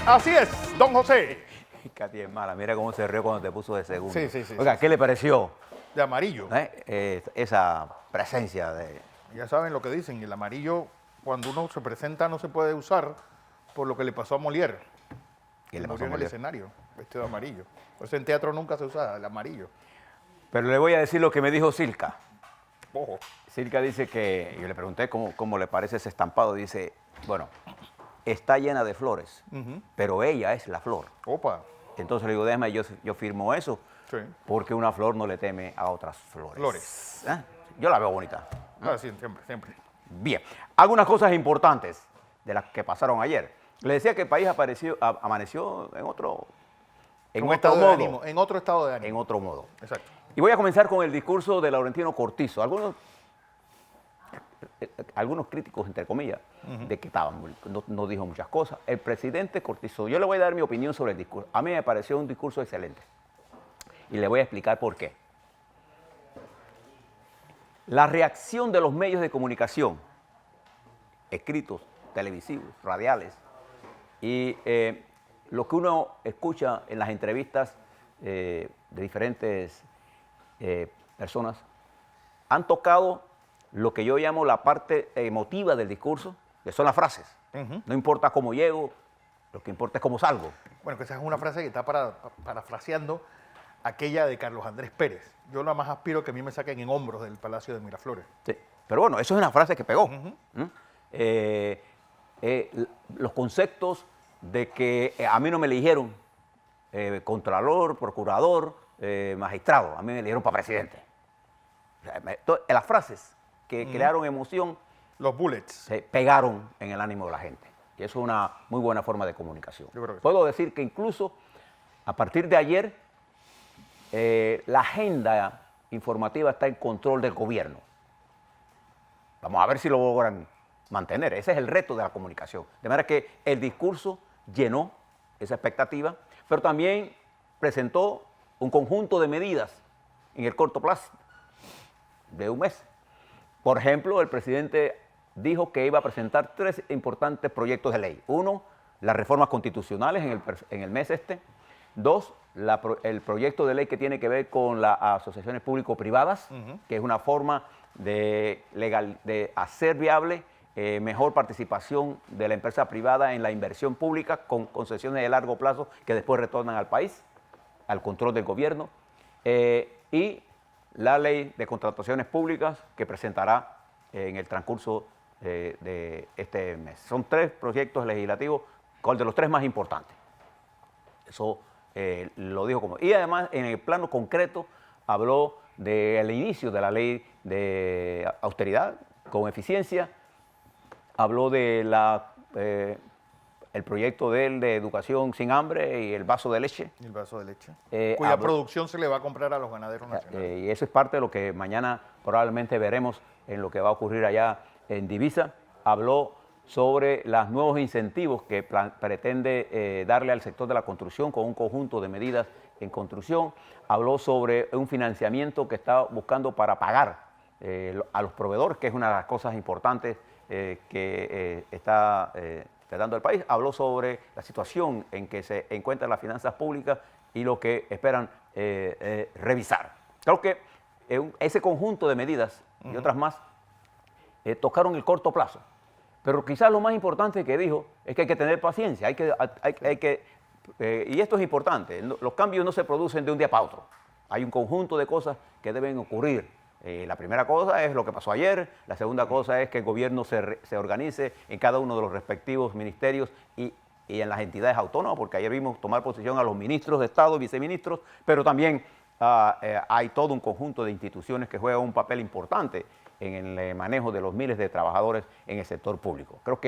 Así es, don José. Katy es mala, mira cómo se rió cuando te puso de segundo. Sí. Oiga, ¿qué le pareció De amarillo. esa presencia de... Ya saben lo que dicen, el amarillo cuando uno se presenta no se puede usar por lo que le pasó a Molière. ¿Qué le Murió pasó a en el Molière? escenario, vestido de amarillo. Pues en teatro nunca se usa el amarillo. Pero le voy a decir lo que me dijo Silka. Ojo. Silka dice que, yo le pregunté cómo le parece ese estampado, dice, bueno, está llena de flores, pero ella es la flor. Opa. Entonces le digo, déjame, yo firmo eso, Sí. porque una flor no le teme a otras flores. Flores. Yo la veo bonita. Sí, siempre. Bien, algunas cosas importantes de las que pasaron ayer. Le decía que el país amaneció en otro modo. ánimo, en otro estado de ánimo. En otro modo. Exacto. Y voy a comenzar con el discurso de Laurentino Cortizo. Algunos críticos, entre comillas, de que no dijo muchas cosas. El presidente Cortizo, yo le voy a dar mi opinión sobre el discurso. A mí me pareció un discurso excelente. Y le voy a explicar por qué. La reacción de los medios de comunicación, escritos, televisivos, radiales, y lo que uno escucha en las entrevistas de diferentes personas, han tocado lo que yo llamo la parte emotiva del discurso, que son las frases. No importa cómo llego, lo que importa es cómo salgo. Bueno, que esa es una frase que está parafraseando aquella de Carlos Andrés Pérez. Yo nada más aspiro que a mí me saquen en hombros del Palacio de Miraflores. Sí. Pero bueno, eso es una frase que pegó. Los conceptos de que a mí no me eligieron contralor, procurador, magistrado, a mí me eligieron para presidente. Las frases que crearon emoción, Los bullets. se pegaron en el ánimo de la gente. Y eso es una muy buena forma de comunicación. Yo creo que sí. Puedo decir que incluso a partir de ayer, la agenda informativa está en control del gobierno. Vamos a ver si lo logran mantener. Ese es el reto de la comunicación. De manera que el discurso llenó esa expectativa, pero también presentó un conjunto de medidas en el corto plazo de un mes. Por ejemplo, el presidente dijo que iba a presentar 3 importantes proyectos de ley. 1, las reformas constitucionales en el mes este. 2, el proyecto de ley que tiene que ver con las asociaciones público-privadas, que es una forma de hacer viable mejor participación de la empresa privada en la inversión pública con concesiones de largo plazo que después retornan al país, al control del gobierno. Y la ley de contrataciones públicas que presentará en el transcurso de este mes. Son 3 proyectos legislativos, de los 3 más importantes. Eso lo dijo como... Y además, en el plano concreto, habló del inicio de la ley de austeridad con eficiencia, habló de el proyecto de educación sin hambre y el vaso de leche. Y el vaso de leche. Cuya producción se le va a comprar a los ganaderos nacionales. Y eso es parte de lo que mañana probablemente veremos en lo que va a ocurrir allá en Divisa. Habló sobre los nuevos incentivos que pretende darle al sector de la construcción con un conjunto de medidas en construcción. Habló sobre un financiamiento que está buscando para pagar a los proveedores, que es una de las cosas importantes que está tratando el país. Habló sobre la situación en que se encuentran las finanzas públicas y lo que esperan revisar. Creo que ese conjunto de medidas y otras más tocaron el corto plazo. Pero quizás lo más importante que dijo es que hay que tener paciencia, y esto es importante, los cambios no se producen de un día para otro. Hay un conjunto de cosas que deben ocurrir. La primera cosa es lo que pasó ayer, la segunda cosa es que el gobierno se organice en cada uno de los respectivos ministerios y en las entidades autónomas, porque ayer vimos tomar posición a los ministros de Estado, viceministros, pero también hay todo un conjunto de instituciones que juegan un papel importante en el manejo de los miles de trabajadores en el sector público. Creo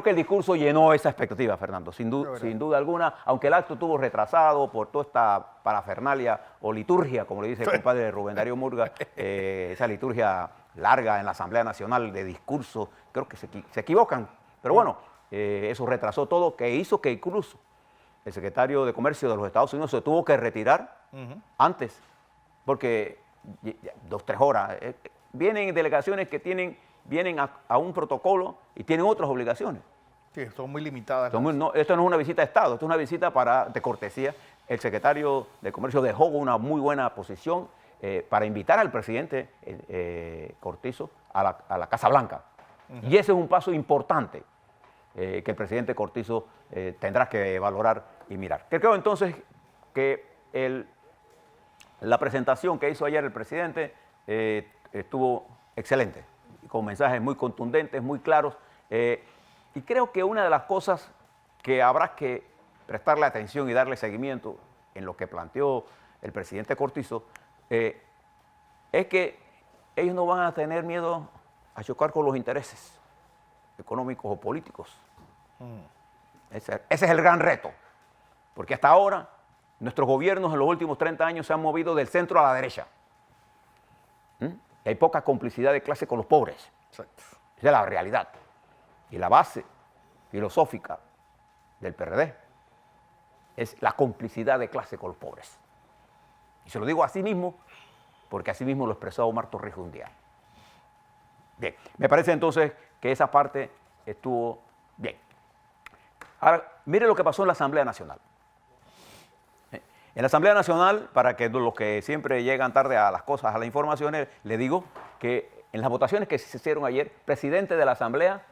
que el discurso llenó esa expectativa, Fernando, sin duda alguna, aunque el acto estuvo retrasado por toda esta parafernalia o liturgia, como le dice el compadre Rubén Darío Murga, esa liturgia larga en la Asamblea Nacional de discurso, creo que se equivocan, pero bueno, eso retrasó todo, que hizo que incluso el secretario de Comercio de los Estados Unidos se tuvo que retirar antes, porque 2 o 3 horas... Vienen delegaciones que vienen a un protocolo y tienen otras obligaciones. Sí, son muy limitadas. Esto no es una visita de Estado, esto es una visita de cortesía. El secretario de Comercio dejó una muy buena posición para invitar al presidente Cortizo a la Casa Blanca. Y ese es un paso importante que el presidente Cortizo tendrá que valorar y mirar. Creo entonces que la presentación que hizo ayer el presidente estuvo excelente, con mensajes muy contundentes, muy claros. Y creo que una de las cosas que habrá que prestarle atención y darle seguimiento en lo que planteó el presidente Cortizo es que ellos no van a tener miedo a chocar con los intereses económicos o políticos. Ese es el gran reto, porque hasta ahora nuestros gobiernos en los últimos 30 años se han movido del centro a la derecha. Hay poca complicidad de clase con los pobres. Exacto. Esa es la realidad. Y la base filosófica del PRD es la complicidad de clase con los pobres. Y se lo digo así mismo, porque así mismo lo expresó Omar Torrijos un día. Bien, me parece entonces que esa parte estuvo bien. Ahora, mire lo que pasó en la Asamblea Nacional. En la Asamblea Nacional, para que los que siempre llegan tarde a las cosas, a las informaciones, le digo que en las votaciones que se hicieron ayer, presidente de la Asamblea,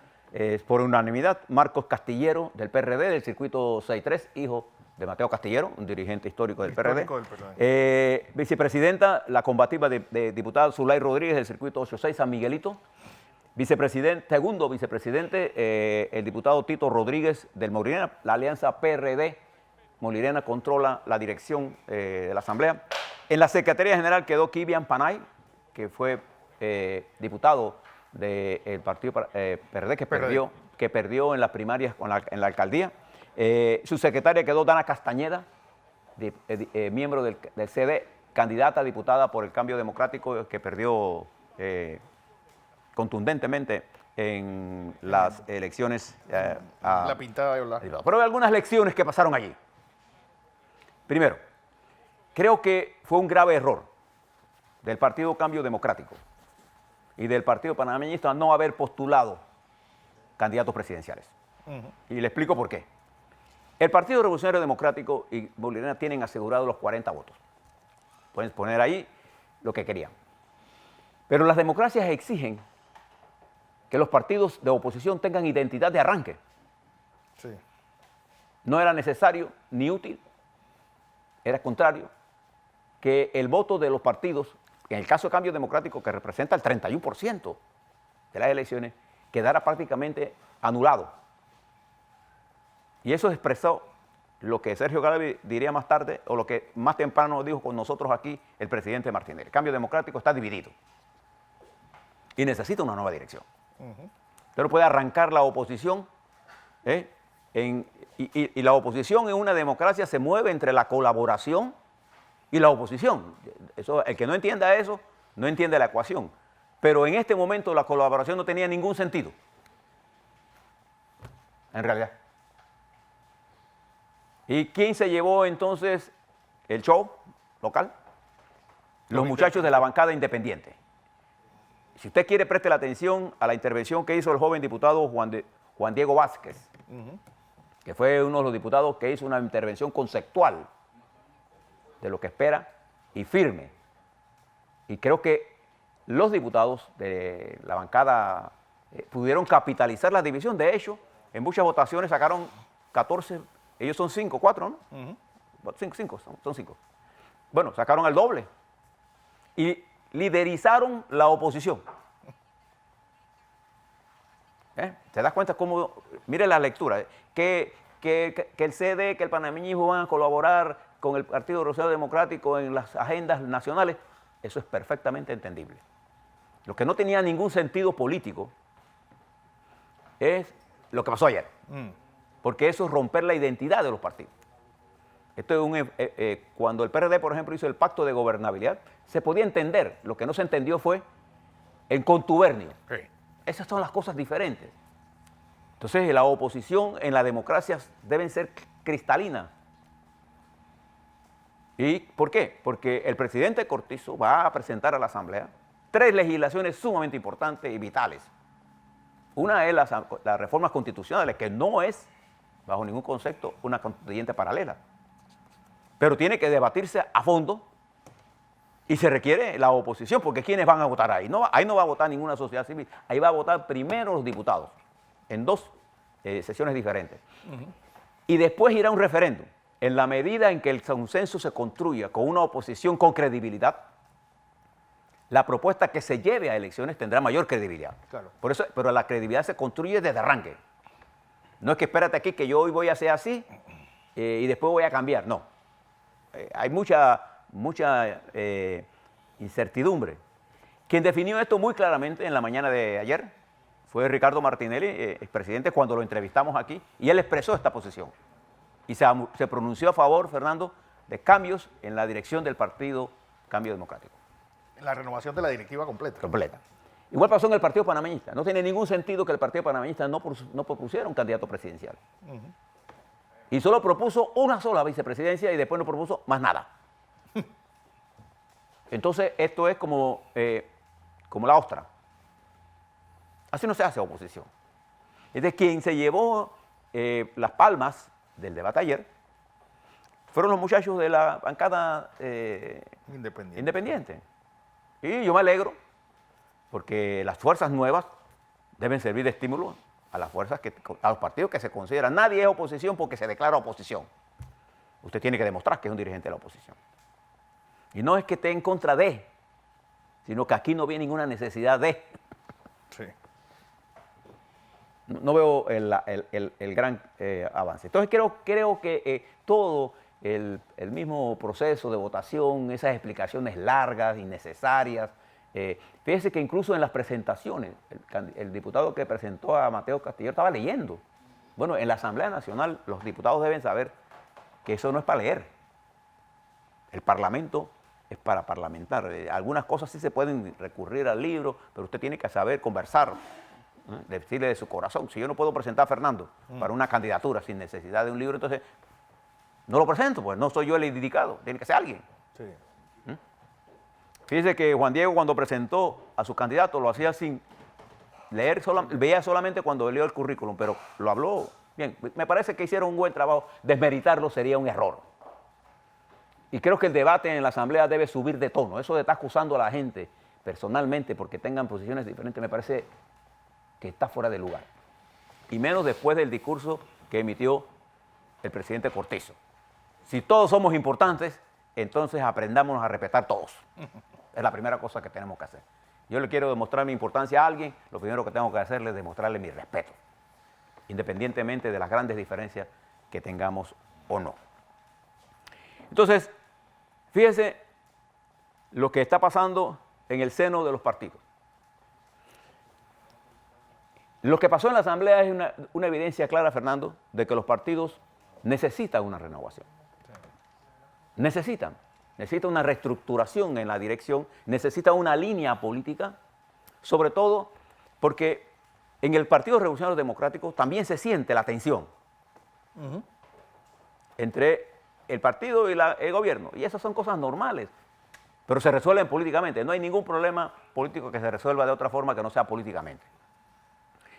por unanimidad, Marcos Castillero, del PRD, del circuito 63, hijo de Mateo Castillero, un dirigente histórico del PRD. Vicepresidenta, la combativa de diputada Zulay Rodríguez, del circuito 86, San Miguelito. Segundo vicepresidente, el diputado Tito Rodríguez del Molirena, la alianza PRD. Molirena controla la dirección de la Asamblea. En la Secretaría General quedó Kivian Panay, que fue diputado del partido PRD, que perdió en las primarias en la alcaldía. Su secretaria quedó Dana Castañeda, miembro del CD, candidata a diputada por el Cambio Democrático, que perdió contundentemente en las elecciones. La pintada de hablar. Pero hay algunas lecciones que pasaron allí. Primero, creo que fue un grave error del Partido Cambio Democrático y del Partido Panameñista no haber postulado candidatos presidenciales. Y le explico por qué. El Partido Revolucionario Democrático y Molirena tienen asegurados los 40 votos. Pueden poner ahí lo que querían. Pero las democracias exigen que los partidos de oposición tengan identidad de arranque. Sí. No era necesario ni útil, era contrario, que el voto de los partidos, en el caso de Cambio Democrático, que representa el 31% de las elecciones, quedara prácticamente anulado. Y eso expresó lo que Sergio Garabi diría más tarde, o lo que más temprano dijo con nosotros aquí el presidente Martínez. El Cambio Democrático está dividido y necesita una nueva dirección. Usted no puede arrancar la oposición, y la oposición en una democracia se mueve entre la colaboración y la oposición. Eso, el que no entienda eso, no entiende la ecuación. Pero en este momento la colaboración no tenía ningún sentido, en realidad. ¿Y quién se llevó entonces el show local? Los muchachos de la bancada independiente. Si usted quiere, preste la atención a la intervención que hizo el joven diputado Juan Diego Vázquez, que fue uno de los diputados que hizo una intervención conceptual de lo que espera y firme. Y creo que los diputados de la bancada pudieron capitalizar la división. De hecho, en muchas votaciones sacaron 14, ellos son 5, 4, ¿no? 5, son 5. Bueno, sacaron el doble y liderizaron la oposición. ¿Te das cuenta cómo? Mire la lectura, que el CD, que el panameñismo van a colaborar con el Partido Revolucionario Democrático en las agendas nacionales, eso es perfectamente entendible. Lo que no tenía ningún sentido político es lo que pasó ayer, porque eso es romper la identidad de los partidos. Esto es cuando el PRD, por ejemplo, hizo el pacto de gobernabilidad, se podía entender. Lo que no se entendió fue el contubernio. Sí. Esas son las cosas diferentes. Entonces, la oposición en la democracia deben ser cristalinas. ¿Y por qué? Porque el presidente Cortizo va a presentar a la Asamblea 3 legislaciones sumamente importantes y vitales. Una es las reformas constitucionales, que no es, bajo ningún concepto, una constituyente paralela. Pero tiene que debatirse a fondo y se requiere la oposición, porque ¿quiénes van a votar ahí? No, ahí no va a votar ninguna sociedad civil, ahí va a votar primero los diputados, en dos sesiones diferentes. Y después irá un referéndum. En la medida en que el consenso se construya con una oposición con credibilidad, la propuesta que se lleve a elecciones tendrá mayor credibilidad. Claro. Por eso, pero la credibilidad se construye desde arranque. No es que espérate aquí que yo hoy voy a hacer así y después voy a cambiar. No. Hay mucha incertidumbre. Quien definió esto muy claramente en la mañana de ayer fue Ricardo Martinelli, expresidente, cuando lo entrevistamos aquí, y él expresó esta posición. Y se pronunció a favor, Fernando, de cambios en la dirección del partido Cambio Democrático. La renovación de la directiva completa. Completa. Igual pasó en el Partido Panameñista. No tiene ningún sentido que el Partido Panameñista no propusiera un candidato presidencial. Y solo propuso una sola vicepresidencia y después no propuso más nada. Entonces, esto es como la ostra. Así no se hace oposición. Entonces, quien se llevó las palmas del debate ayer fueron los muchachos de la bancada independiente. Y yo me alegro porque las fuerzas nuevas deben servir de estímulo a las fuerzas a los partidos que se consideran. Nadie es oposición porque se declara oposición. Usted tiene que demostrar que es un dirigente de la oposición. Y no es que esté en contra de, sino que aquí no viene ninguna necesidad de. Sí. No veo el gran avance. Entonces creo que todo el mismo proceso de votación, esas explicaciones largas, innecesarias, fíjese que incluso en las presentaciones, el diputado que presentó a Mateo Castillo estaba leyendo. Bueno, en la Asamblea Nacional los diputados deben saber que eso no es para leer. El Parlamento es para parlamentar. Algunas cosas sí se pueden recurrir al libro, pero usted tiene que saber conversar, decirle de su corazón. Si yo no puedo presentar a Fernando para una candidatura sin necesidad de un libro, entonces no lo presento, pues no soy yo el indicado, tiene que ser alguien. Sí. Fíjese que Juan Diego cuando presentó a su candidato lo hacía sin leer, veía solamente cuando leyó el currículum, pero lo habló bien. Me parece que hicieron un buen trabajo. Desmeritarlo sería un error. Y creo que el debate en la Asamblea debe subir de tono. Eso de estar acusando a la gente personalmente porque tengan posiciones diferentes me parece que está fuera de lugar. Y menos después del discurso que emitió el presidente Cortizo. Si todos somos importantes, entonces aprendámonos a respetar todos. Es la primera cosa que tenemos que hacer. Yo le quiero demostrar mi importancia a alguien, lo primero que tengo que hacerle es demostrarle mi respeto, independientemente de las grandes diferencias que tengamos o no. Entonces, fíjense lo que está pasando en el seno de los partidos. Lo que pasó en la Asamblea es una evidencia clara, Fernando, de que los partidos necesitan una renovación. Necesitan una reestructuración en la dirección, necesitan una línea política, sobre todo porque en el Partido Revolucionario Democrático también se siente la tensión entre el partido y el gobierno, y esas son cosas normales, pero se resuelven políticamente. No hay ningún problema político que se resuelva de otra forma que no sea políticamente.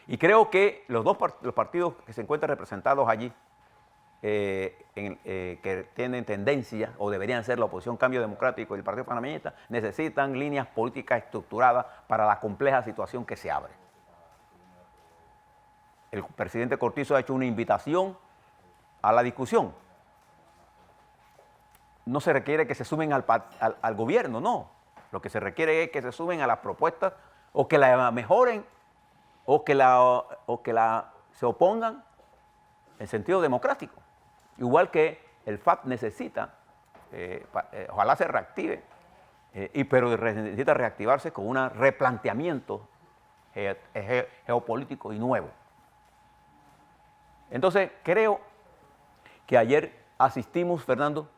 Y creo que los partidos que se encuentran representados allí, que tienen tendencia o deberían ser la oposición Cambio Democrático y el Partido Panameñista, necesitan líneas políticas estructuradas para la compleja situación que se abre. El presidente Cortizo ha hecho una invitación a la discusión. No se requiere que se sumen al gobierno, no. Lo que se requiere es que se sumen a las propuestas o que la mejoren o que se opongan en sentido democrático. Igual que el FAT necesita, ojalá se reactive, pero necesita reactivarse con un replanteamiento geopolítico y nuevo. Entonces, creo que ayer asistimos, Fernando,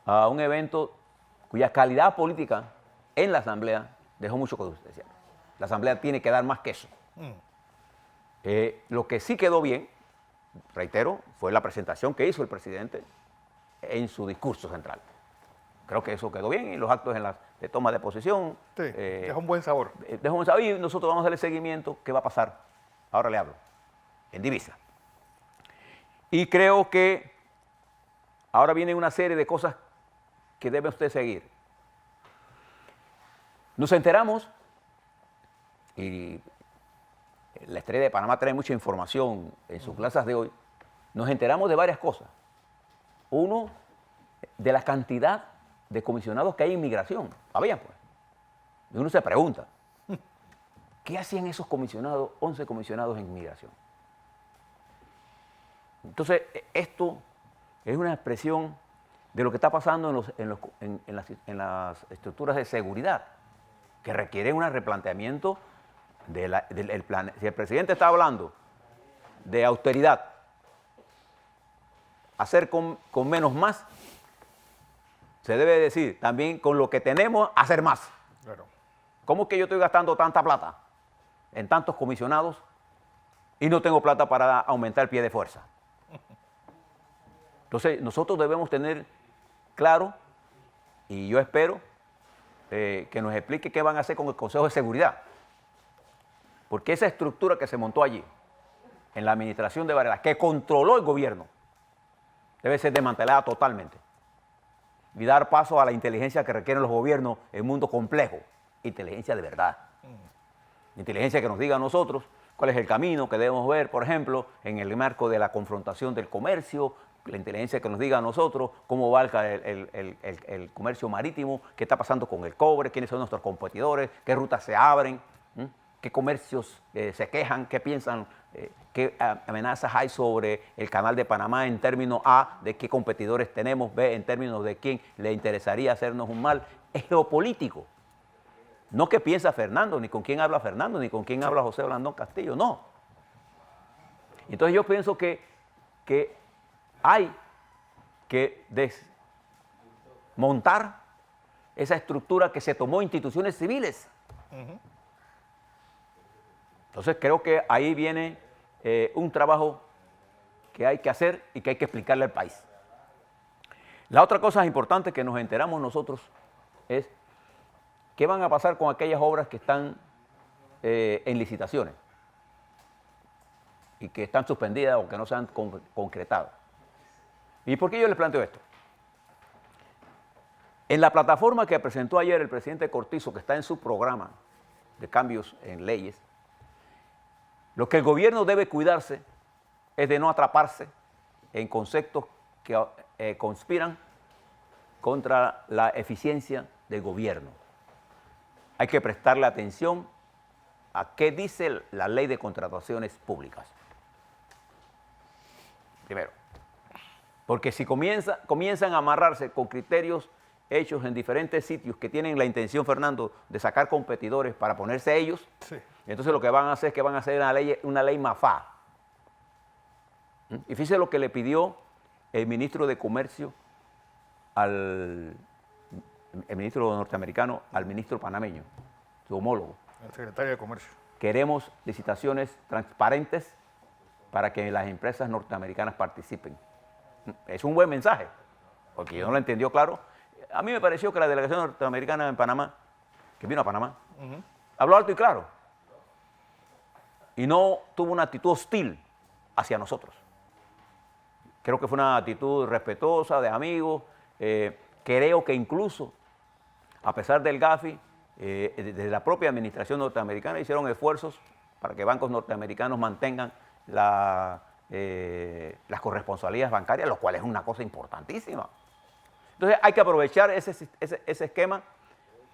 a un evento cuya calidad política en la Asamblea dejó mucho que desear. La Asamblea tiene que dar más que eso. Lo que sí quedó bien, reitero, fue la presentación que hizo el presidente en su discurso central. Creo que eso quedó bien y los actos de toma de posición. Sí, deja un buen sabor. Deja un buen sabor y nosotros vamos a darle seguimiento. ¿Qué va a pasar ahora le hablo, en divisa. Y creo que ahora viene una serie de cosas que debe usted seguir. Nos enteramos, y la Estrella de Panamá trae mucha información en sus clases de hoy, nos enteramos de varias cosas. Uno, de la cantidad de comisionados que hay en inmigración. ¿Sabían, pues? Y uno se pregunta, ¿qué hacían esos comisionados, 11 comisionados en inmigración? Entonces, esto es una expresión de lo que está pasando en las estructuras de seguridad, que requieren un replanteamiento del plan. Si el presidente está hablando de austeridad, hacer con menos más, se debe decir también con lo que tenemos, hacer más. Claro. ¿Cómo es que yo estoy gastando tanta plata en tantos comisionados y no tengo plata para aumentar el pie de fuerza? Entonces, nosotros debemos tener claro, y yo espero que nos explique qué van a hacer con el Consejo de Seguridad. Porque esa estructura que se montó allí, en la administración de Varela, que controló el gobierno, debe ser desmantelada totalmente y dar paso a la inteligencia que requieren los gobiernos en un mundo complejo, inteligencia de verdad. Inteligencia que nos diga a nosotros cuál es el camino que debemos ver, por ejemplo, en el marco de la confrontación del comercio, la inteligencia que nos diga a nosotros cómo va el comercio marítimo, qué está pasando con el cobre, quiénes son nuestros competidores, qué rutas se abren, qué comercios se quejan, qué piensan, qué amenazas hay sobre el canal de Panamá en términos A, de qué competidores tenemos, B, en términos de quién le interesaría hacernos un mal. Es geopolítico. No qué piensa Fernando, ni con quién habla Fernando, ni con quién habla José Blandón Castillo, no. Entonces yo pienso que hay que desmontar esa estructura que se tomó instituciones civiles. Entonces creo que ahí viene un trabajo que hay que hacer y que hay que explicarle al país. La otra cosa importante que nos enteramos nosotros es qué van a pasar con aquellas obras que están en licitaciones y que están suspendidas o que no se han concretado. ¿Y por qué yo les planteo esto? En la plataforma que presentó ayer el presidente Cortizo, que está en su programa de cambios en leyes, lo que el gobierno debe cuidarse es de no atraparse en conceptos que conspiran contra la eficiencia del gobierno. Hay que prestarle atención a qué dice la ley de contrataciones públicas. Primero, porque si comienzan a amarrarse con criterios hechos en diferentes sitios que tienen la intención, Fernando, de sacar competidores para ponerse a ellos, sí. Entonces lo que van a hacer es que van a hacer una ley mafá. Y fíjese lo que le pidió el ministro de Comercio el ministro norteamericano al ministro panameño, su homólogo. El secretario de Comercio. Queremos licitaciones transparentes para que las empresas norteamericanas participen. Es un buen mensaje, porque yo no lo entendió claro. A mí me pareció que la delegación norteamericana en Panamá, que vino a Panamá, habló alto y claro. Y no tuvo una actitud hostil hacia nosotros. Creo que fue una actitud respetuosa, de amigos. Creo que incluso, a pesar del Gafi, desde la propia administración norteamericana hicieron esfuerzos para que bancos norteamericanos mantengan las corresponsalías bancarias, lo cual es una cosa importantísima. Entonces hay que aprovechar ese esquema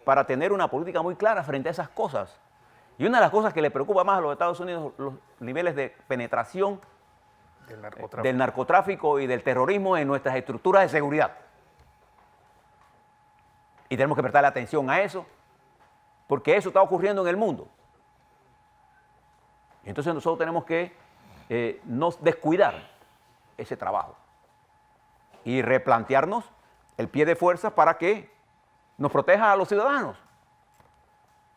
para tener una política muy clara frente a esas cosas. Y una de las cosas que le preocupa más a los Estados Unidos, los niveles de penetración del narcotráfico y del terrorismo en nuestras estructuras de seguridad. Y tenemos que prestarle atención a eso, porque eso está ocurriendo en el mundo. Entonces nosotros tenemos que no descuidar ese trabajo y replantearnos el pie de fuerza para que nos proteja a los ciudadanos.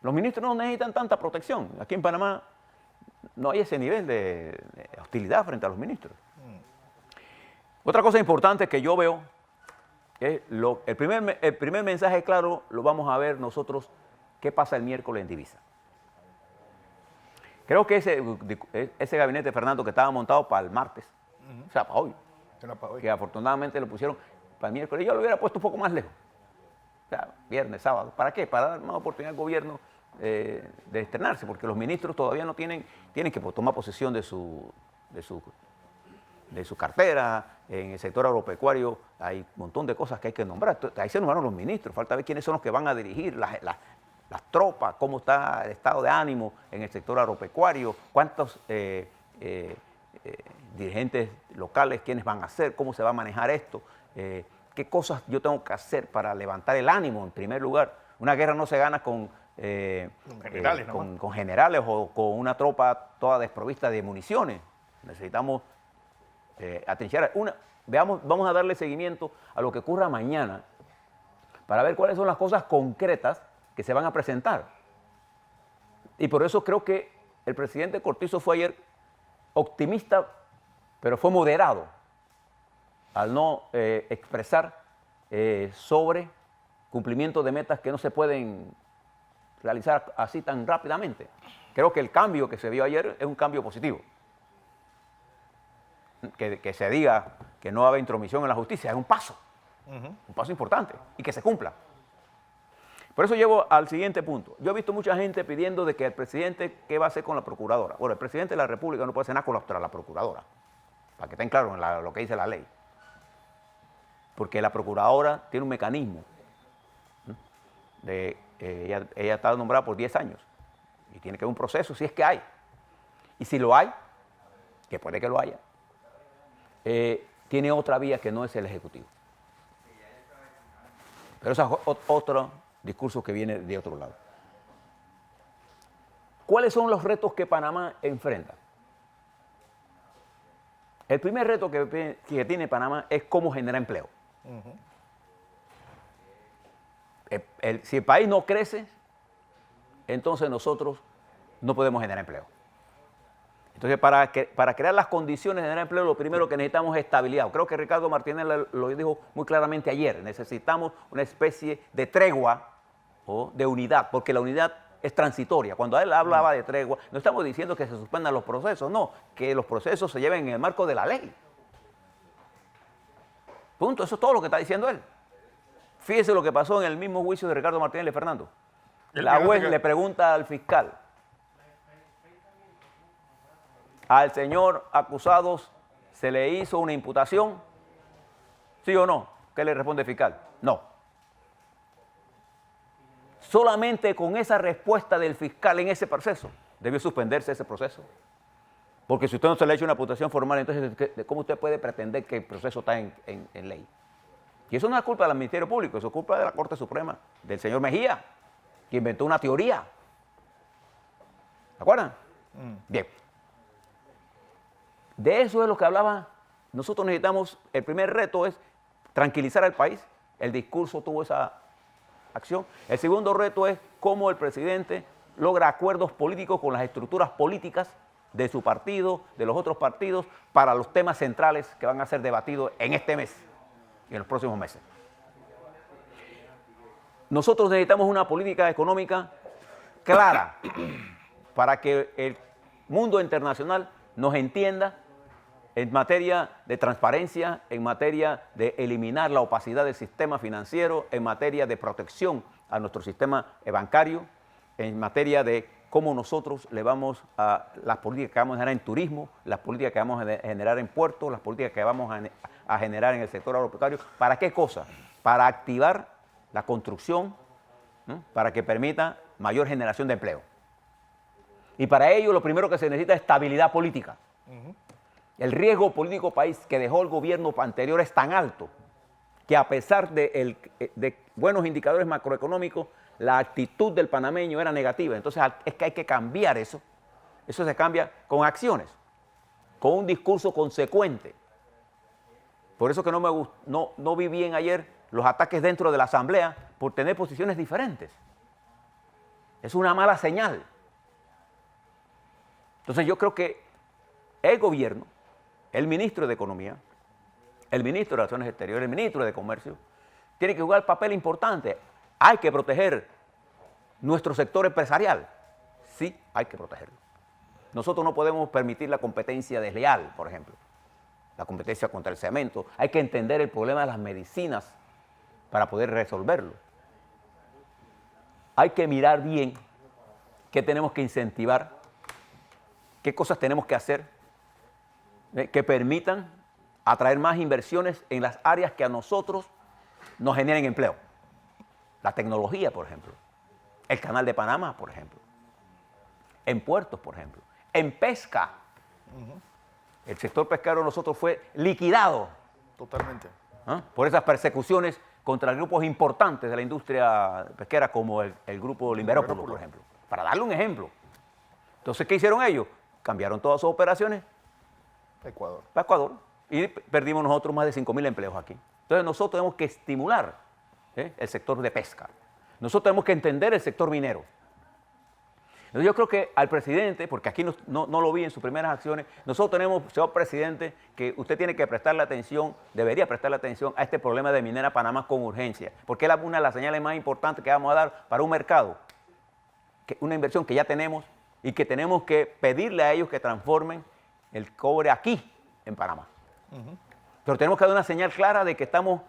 Los ministros no necesitan tanta protección. Aquí en Panamá no hay ese nivel de hostilidad frente a los ministros. Otra cosa importante que yo veo es el primer mensaje claro lo vamos a ver nosotros qué pasa el miércoles en divisa. Creo que ese gabinete, Fernando, que estaba montado para el martes, o sea, para hoy, Era para hoy. que afortunadamente lo pusieron para el miércoles, yo lo hubiera puesto un poco más lejos. O sea, viernes, sábado. ¿Para qué? Para dar más oportunidad al gobierno de externarse, porque los ministros todavía no tienen que tomar posesión de su cartera. En el sector agropecuario hay un montón de cosas que hay que nombrar. Ahí se nombraron los ministros, falta ver quiénes son los que van a dirigir las tropas, cómo está el estado de ánimo en el sector agropecuario, cuántos dirigentes locales, quiénes van a ser, cómo se va a manejar esto, qué cosas yo tengo que hacer para levantar el ánimo en primer lugar. Una guerra no se gana con generales, con generales o con una tropa toda desprovista de municiones. Necesitamos atrincherar. Vamos a darle seguimiento a lo que ocurra mañana para ver cuáles son las cosas concretas que se van a presentar. Y por eso creo que el presidente Cortizo fue ayer optimista, pero fue moderado al no expresar sobre cumplimiento de metas que no se pueden realizar así tan rápidamente. Creo que el cambio que se vio ayer es un cambio positivo. Que se diga que no va a haber intromisión en la justicia es un paso importante y que se cumpla. Por eso llego al siguiente punto. Yo he visto mucha gente pidiendo de que el presidente, ¿qué va a hacer con la procuradora? Bueno, el presidente de la República no puede hacer nada contra la procuradora, para que estén claros en lo que dice la ley. Porque la procuradora tiene un mecanismo ella está nombrada por 10 años y tiene que haber un proceso si es que hay. Y si lo hay, que puede que lo haya, tiene otra vía que no es el Ejecutivo. Pero ese es otro discurso que viene de otro lado. ¿Cuáles son los retos que Panamá enfrenta? El primer reto que tiene Panamá es cómo generar empleo. Si el país no crece, entonces nosotros no podemos generar empleo. Entonces, para crear las condiciones de generar empleo, lo primero que necesitamos es estabilidad. Creo que Ricardo Martínez lo dijo muy claramente ayer. Necesitamos una especie de tregua o de unidad, porque la unidad es transitoria. Cuando él hablaba de tregua, no estamos diciendo que se suspendan los procesos, no, que los procesos se lleven en el marco de la ley. Punto, eso es todo lo que está diciendo él. Fíjese lo que pasó en el mismo juicio de Ricardo Martínez y Fernando. La juez le pregunta al fiscal: ¿al señor acusado se le hizo una imputación? ¿Sí o no? ¿Qué le responde el fiscal? No. Solamente con esa respuesta del fiscal en ese proceso debió suspenderse ese proceso. Porque si usted no se le ha hecho una imputación formal, entonces ¿cómo usted puede pretender que el proceso está en ley? Y eso no es culpa del Ministerio Público, eso es culpa de la Corte Suprema, del señor Mejía, que inventó una teoría. ¿Se acuerdan? Bien. De eso es lo que hablaba. Nosotros necesitamos, el primer reto es tranquilizar al país. El discurso tuvo esa acción. El segundo reto es cómo el presidente logra acuerdos políticos con las estructuras políticas de su partido, de los otros partidos, para los temas centrales que van a ser debatidos en este mes y en los próximos meses. Nosotros necesitamos una política económica clara para que el mundo internacional nos entienda en materia de transparencia, en materia de eliminar la opacidad del sistema financiero, en materia de protección a nuestro sistema bancario, en materia de cómo nosotros le vamos a las políticas que vamos a generar en turismo, las políticas que vamos a generar en puertos, las políticas que vamos a generar en el sector agropecuario. ¿Para qué cosa? Para activar la construcción, ¿no?, para que permita mayor generación de empleo. Y para ello lo primero que se necesita es estabilidad política. El riesgo político país que dejó el gobierno anterior es tan alto que a pesar de buenos indicadores macroeconómicos, la actitud del panameño era negativa. Entonces es que hay que cambiar eso. Eso se cambia con acciones, con un discurso consecuente. Por eso que no vi bien ayer los ataques dentro de la Asamblea por tener posiciones diferentes. Es una mala señal. Entonces yo creo que el gobierno, el ministro de Economía, el ministro de Relaciones Exteriores, el ministro de Comercio, tiene que jugar un papel importante. Hay que proteger nuestro sector empresarial. Sí, hay que protegerlo. Nosotros no podemos permitir la competencia desleal, por ejemplo, la competencia contra el cemento. Hay que entender el problema de las medicinas para poder resolverlo. Hay que mirar bien qué tenemos que incentivar, qué cosas tenemos que hacer que permitan atraer más inversiones en las áreas que a nosotros nos generen empleo. La tecnología, por ejemplo. El Canal de Panamá, por ejemplo. En puertos, por ejemplo. En pesca. El sector pesquero de nosotros fue liquidado. Totalmente. Por esas persecuciones contra grupos importantes de la industria pesquera como el grupo Limberópolis, por ejemplo. Para darle un ejemplo. Entonces, ¿qué hicieron ellos? Cambiaron todas sus operaciones Ecuador. para Ecuador y perdimos nosotros más de 5.000 empleos aquí. Entonces, nosotros tenemos que estimular el sector de pesca. Nosotros tenemos que entender el sector minero. Entonces, yo creo que al presidente, porque aquí no lo vi en sus primeras acciones, nosotros tenemos, señor presidente, que usted tiene que prestarle atención, debería prestarle atención a este problema de Minera Panamá con urgencia, porque es una de las señales más importantes que vamos a dar para un mercado, una inversión que ya tenemos y que tenemos que pedirle a ellos que transformen el cobre aquí, en Panamá. Pero tenemos que dar una señal clara de que estamos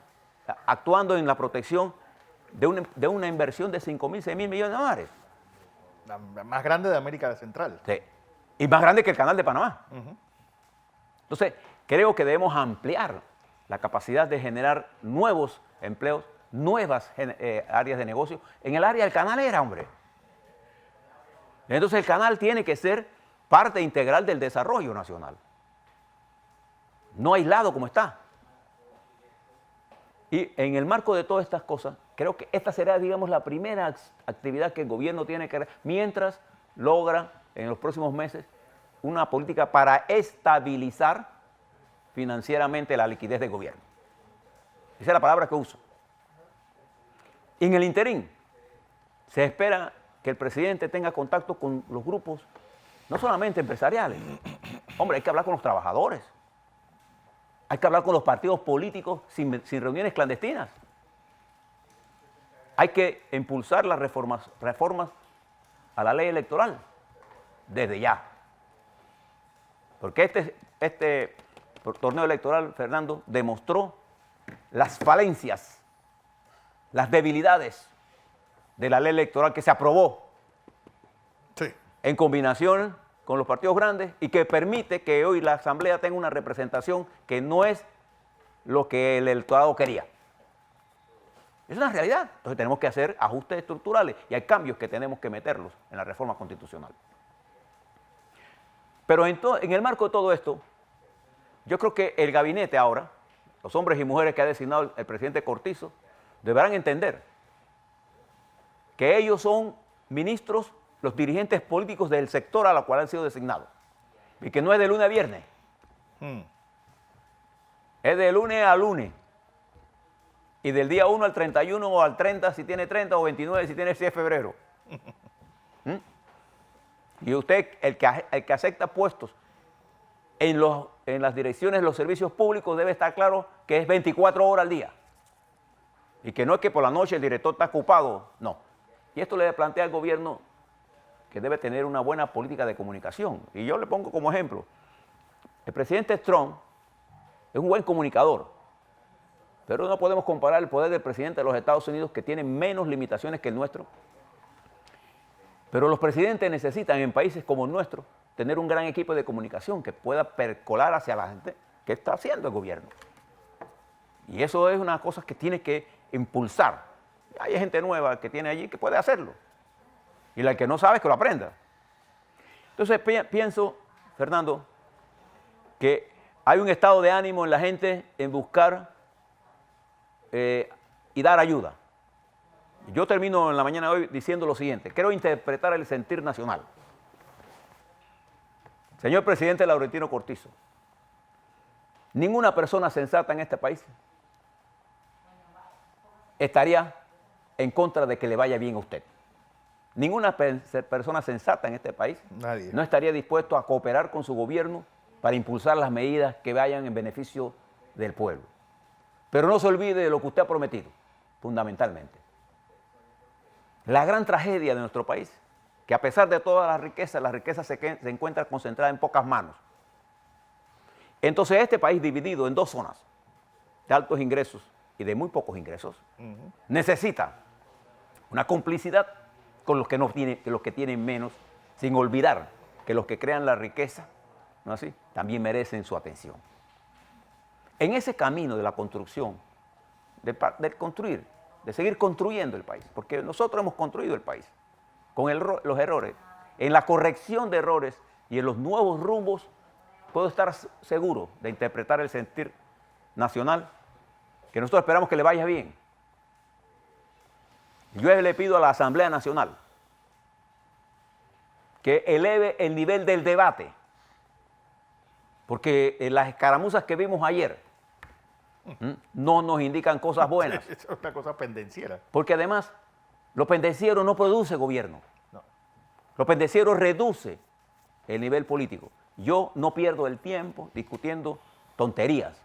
actuando en la protección de una inversión de 5.000, 6.000 millones de dólares. La más grande de América Central. Sí. Y más grande que el Canal de Panamá. Entonces, creo que debemos ampliar la capacidad de generar nuevos empleos, nuevas áreas de negocio en el área del canalera, hombre. Entonces, el canal tiene que ser parte integral del desarrollo nacional. No aislado como está. Y en el marco de todas estas cosas, creo que esta será, digamos, la primera actividad que el gobierno tiene que hacer mientras logra en los próximos meses una política para estabilizar financieramente la liquidez del gobierno. Esa es la palabra que uso. En el interín, se espera que el presidente tenga contacto con los grupos, no solamente empresariales. Hombre, hay que hablar con los trabajadores. Hay que hablar con los partidos políticos sin reuniones clandestinas. Hay que impulsar las reformas a la ley electoral desde ya. Porque este torneo electoral, Fernando, demostró las falencias, las debilidades de la ley electoral que se aprobó en combinación con los partidos grandes y que permite que hoy la Asamblea tenga una representación que no es lo que el electorado quería. Es una realidad. Entonces tenemos que hacer ajustes estructurales y hay cambios que tenemos que meterlos en la reforma constitucional. Pero en el marco de todo esto, yo creo que el gabinete ahora, los hombres y mujeres que ha designado el presidente Cortizo, deberán entender que ellos son ministros, los dirigentes políticos del sector a la cual han sido designados. Y que no es de lunes a viernes. Es de lunes a lunes. Y del día 1 al 31 o al 30 si tiene 30 o 29 si tiene 6 de febrero. Y usted, el que acepta puestos en las direcciones de los servicios públicos debe estar claro que es 24 horas al día. Y que no es que por la noche el director está ocupado, no. Y esto le plantea al gobierno que debe tener una buena política de comunicación. Y yo le pongo como ejemplo, el presidente Trump es un buen comunicador, pero no podemos comparar el poder del presidente de los Estados Unidos, que tiene menos limitaciones que el nuestro. Pero los presidentes necesitan en países como el nuestro tener un gran equipo de comunicación que pueda percolar hacia la gente que está haciendo el gobierno. Y eso es una cosa que tiene que impulsar. Hay gente nueva que tiene allí que puede hacerlo. Y la que no sabe es que lo aprenda. Entonces pienso, Fernando, que hay un estado de ánimo en la gente en buscar y dar ayuda. Yo termino en la mañana de hoy diciendo lo siguiente. Quiero interpretar el sentir nacional. Señor presidente Laurentino Cortizo, ninguna persona sensata en este país estaría en contra de que le vaya bien a usted. Ninguna persona sensata en este país no estaría dispuesto a cooperar con su gobierno para impulsar las medidas que vayan en beneficio del pueblo. Pero no se olvide de lo que usted ha prometido, fundamentalmente. La gran tragedia de nuestro país que a pesar de toda la riqueza se encuentra concentrada en pocas manos. Entonces este país dividido en dos zonas, de altos ingresos y de muy pocos ingresos, necesita una complicidad con los que, los que tienen menos, sin olvidar que los que crean la riqueza, ¿no es así?, también merecen su atención. En ese camino de la construcción, de seguir construyendo el país, porque nosotros hemos construido el país con los errores, en la corrección de errores y en los nuevos rumbos, puedo estar seguro de interpretar el sentir nacional, que nosotros esperamos que le vaya bien. Yo le pido a la Asamblea Nacional que eleve el nivel del debate, porque en las escaramuzas que vimos ayer no nos indican cosas buenas. Es una cosa pendenciera. Porque además, lo pendenciero no produce gobierno. No. Lo pendenciero reduce el nivel político. Yo no pierdo el tiempo discutiendo tonterías,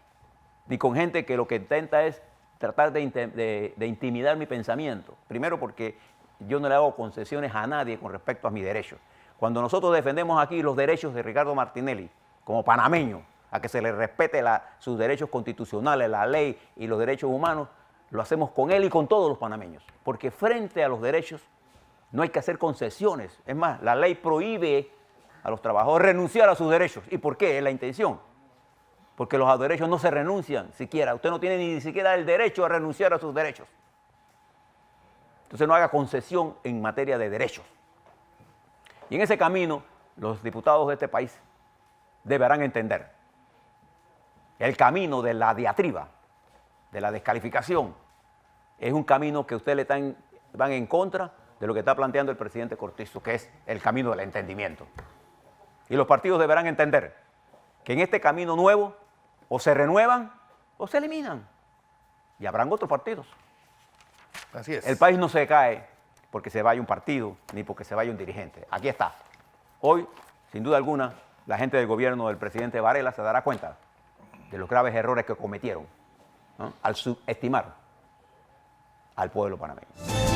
ni con gente que lo que intenta es tratar de intimidar mi pensamiento. Primero porque yo no le hago concesiones a nadie con respecto a mis derechos. Cuando nosotros defendemos aquí los derechos de Ricardo Martinelli, como panameño, a que se le respete sus derechos constitucionales, la ley y los derechos humanos, lo hacemos con él y con todos los panameños. Porque frente a los derechos no hay que hacer concesiones. Es más, la ley prohíbe a los trabajadores renunciar a sus derechos. ¿Y por qué? Es la intención. Porque los derechos no se renuncian siquiera. Usted no tiene ni siquiera el derecho a renunciar a sus derechos. Entonces no haga concesión en materia de derechos. Y en ese camino, los diputados de este país deberán entender el camino de la diatriba, de la descalificación, es un camino que ustedes van en contra de lo que está planteando el presidente Cortizo, que es el camino del entendimiento. Y los partidos deberán entender que en este camino nuevo o se renuevan o se eliminan. Y habrán otros partidos. Así es. El país no se cae porque se vaya un partido ni porque se vaya un dirigente. Aquí está. Hoy, sin duda alguna, la gente del gobierno del presidente Varela se dará cuenta de los graves errores que cometieron, ¿no?, al subestimar al pueblo panameño.